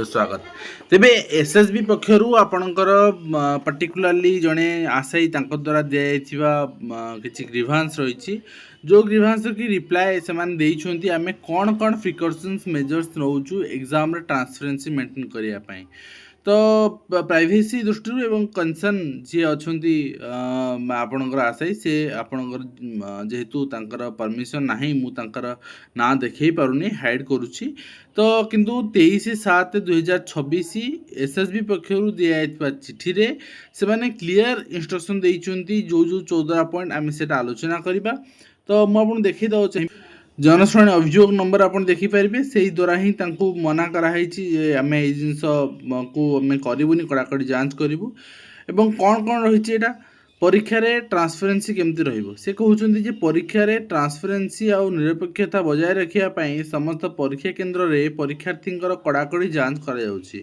स्वागत तेबे एसएसबी पक्षर आपणकर पर्टिकुलाली जड़े आशायी द्वारा दिया किसी ग्रीभांस रही जो ग्रीभांस की रिप्लाय से आम कौन कौन प्रिकॉशंस मेजर्स नौचु एग्जाम ट्रांसपेरेंसी मेंटेन करने तो प्राइवेसी दृष्टि एवं कंसर्न जी अच्छा आपणकर आशायी से आपणकर जेहेतु परमिशन ना मुझे ना देखे पारुनी हाइड करुच्ची तो किंतु 23/7/2026 एसएसबी पक्षर दिया चिठी रे से माने क्लियर इंस्ट्रक्शन देइचंती जो 14 पॉइंट आम से आलोचना करवा तो मुझे देखी दे जनशुणी अभियोग नंबर आप देखिपारे से द्वारा ही मना कराई आम ये जिनस को आम करूनी कड़ाकड़ी जांच करूँ एवं कौन कौन रही परीक्षा रे ट्रांसपेरेंसी केमती रहिबो से कहउचंदी जे परीक्षा रे ट्रांसपेरेंसी आ निरपेक्षता बजाय रखिया पई समस्त परीक्षा केंद्र रे परीक्षार्थींकर कड़ाकड़ी जांच करा जाउची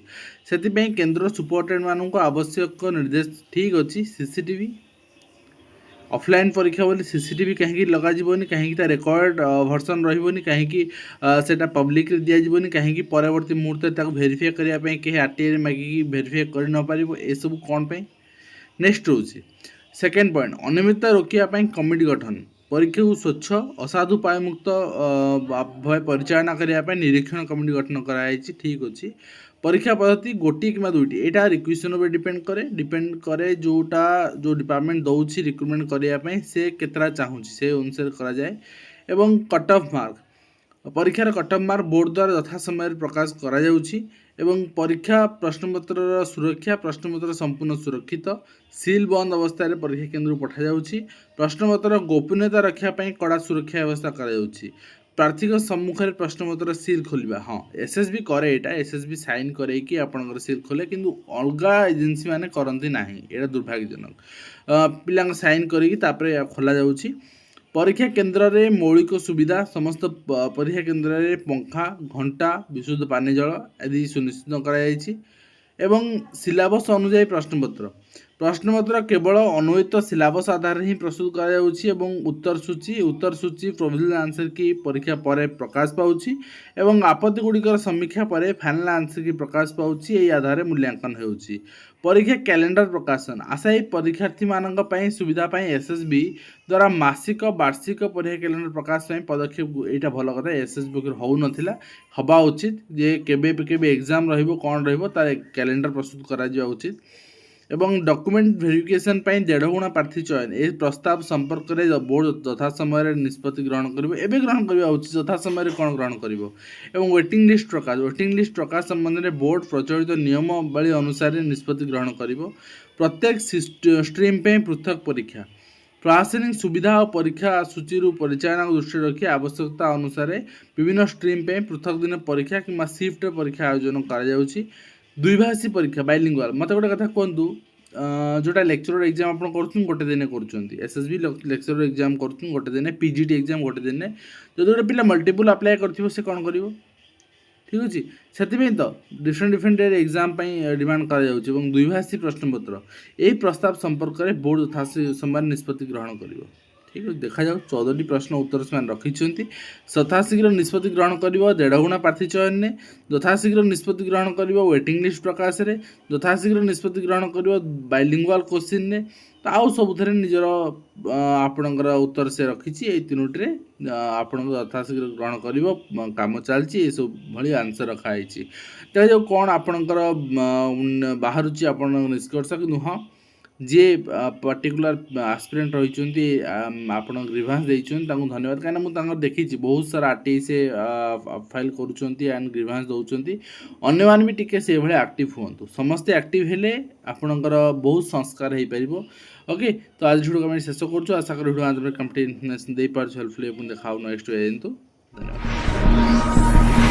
सेति पई केंद्र सुपरटेंडेंट माननको आवश्यक निर्देश ठीक अछि सीसीटीवी ऑफलाइन परीक्षा बोली सीसीटीवी कहीं लगा जीवनी कहीं रेकर्ड वर्सन रही कहीं सेटा पब्लिक रे दिया जीवनी कहीं परवर्ती मुहूर्त वेरीफाई करने कहीं आरटीआई मागिकी वेरीफाई कर न पारिबो ए सब कोन पई नेक्स्ट होची सेकेंड पॉइंट अनियमितता रोकियापाई कमिटी गठन परीक्षा को स्वच्छ असाधु पायमुक्त भय परिचालना करने निरीक्षण कमिटी गठन कराई ठीक अच्छी परीक्षा पद्धति गोटी कि दुईटी यहाँ रिक्वेशन उपर डिपेंड करे जोटा जो डिपार्टमेंट दौर रिक्रुटमेंट करने से केतरा चाहूँगी से अनुसार कराए एवं कट ऑफ मार्क परीक्षार कट ऑफ मार्क बोर्ड द्वारा यथा समय प्रकाश करा जाउछि एवं परीक्षा प्रश्नपत्र सुरक्षा प्रश्नपत्र संपूर्ण सुरक्षित सील बंद अवस्था परीक्षा केन्द्र पठा जाउछि प्रश्नपत्र गोपनीयता रखापी कड़ा सुरक्षा व्यवस्था करा प्रार्थी सम्मुखें प्रश्नपत्र सील खोलिबा हाँ एसएसबी करे एटा एसएसबी साइन करे कि आपनकर सील खोले किंतु अलगा एजेंसी माने करंती नाही एटा दुर्भाग्यजनक पिला साइन करिकी तापरे खोला जाउछि परीक्षा केन्द्र रे मौलिक सुविधा समस्त परीक्षा केन्द्र रे पंखा घंटा विशुद्ध पानी जल आदि सुनिश्चित कराई एवं सिलेबस अनुसार प्रश्नपत्र केवल अन्वयित सिलेबस आधार ही प्रस्तुत कराई उत्तर सूची प्रोविजनल आंसर की परीक्षा पर प्रकाश पाउछि एवं आपत्ति गुड़िकर समीक्षा पर फाइनल आंसर की प्रकाश पाउछि एई आधार मूल्यांकन होउछि परीक्षा कैलेंडर प्रकाशन आशायी परीक्षार्थी मानक पई सुविधा पई एसएसबी द्वारा मासिक वार्षिक परीक्षा कैलेंडर प्रकाश पई पदक्षेप एटा भल कथा एसएसबी के हो नथिला हबा उचित जे केबे एग्जाम रहिबो कोन रहिबो तार कैलेंडर प्रस्तुत करा जिया उचित एवं डॉक्यूमेंट वेरिफिकेशन पई 1.5 गुणा प्रार्थी चयन ए प्रस्ताव संपर्क में बोर्ड यथा समय निष्पत्ति ग्रहण करिवो एबे ग्रहण करबा उचित यथा समय कोन ग्रहण करिवो एवं वेटिंग लिस्ट प्रकाश संबंध में बोर्ड प्रचलित नियमावली अनुसार निष्पत्ति ग्रहण करिवो प्रत्येक स्ट्रीम पे पृथक परीक्षा प्रशासनिक सुविधा और परीक्षा सूची परिचालन दृष्टि रखी आवश्यकता अनुसार विभिन्न स्ट्रीम पे पृथक दिन परीक्षा कि शिफ्ट परीक्षा आयोजन करा द्विभाषी परीक्षा बाइलिंगुअल मत गोटे कथा कहतु जोटा लेक्चरर एग्जाम आप गोटे दिन कर एसएसबी लेक्चरर एग्जाम कर गोटे दिन पीजीटी एग्जाम गोटे दिन जो गोटे पिला मल्टीपल अप्लाई कर से कौन कर ठीक अच्छे से तो डिफरेंट एग्जाम डिमांड कर द्विभाषी प्रश्नपत्र यही प्रस्ताव संपर्क में बोर्ड यथा समय निष्पत्ति ग्रहण कर ठीक है देखा जाऊ 14टी प्रश्न उत्तर से रखिंट यथाशीघ्र निष्पत्ति ग्रहण कर 1.5 गुणा प्रार्थी चयन में यथाशीघ्र निष्पत्ति ग्रहण कर वेटिंग लिस्ट प्रकाश में यथाशीघ्र निष्पत्ति ग्रहण कर बाइलिंगुअल क्वेश्चन ने तो आउ सबुथ निजर आपणकर उत्तर से रखी तीनोटी आपण यथाशीघ्र ग्रहण कर कम चलती सब भाई आंसर रखाई देखा जाऊ कौन आपणकर बाहर आप निष्कर्ष कि हाँ जे पर्टिकुलर आस्पिरेंट रही आप ग्रीभांस देइछन तांको धन्यवाद कहीं मुझे देखी बहुत सारा आरटीआई से फाइल करुँच ग्रीभांस दौरान अन्य मान भी टिके से भाई एक्टिव हूँ समस्ते एक्टिव हेले आपणकर बहुत संस्कार हो पार ओके तो आज वीडियो कमेंट शेष करूँ आशा कर वीडियो कंप्लीट इन्फॉर्मेशन दे पार्छ हेल्पफुल देखा नेक्स्ट धन्यवाद।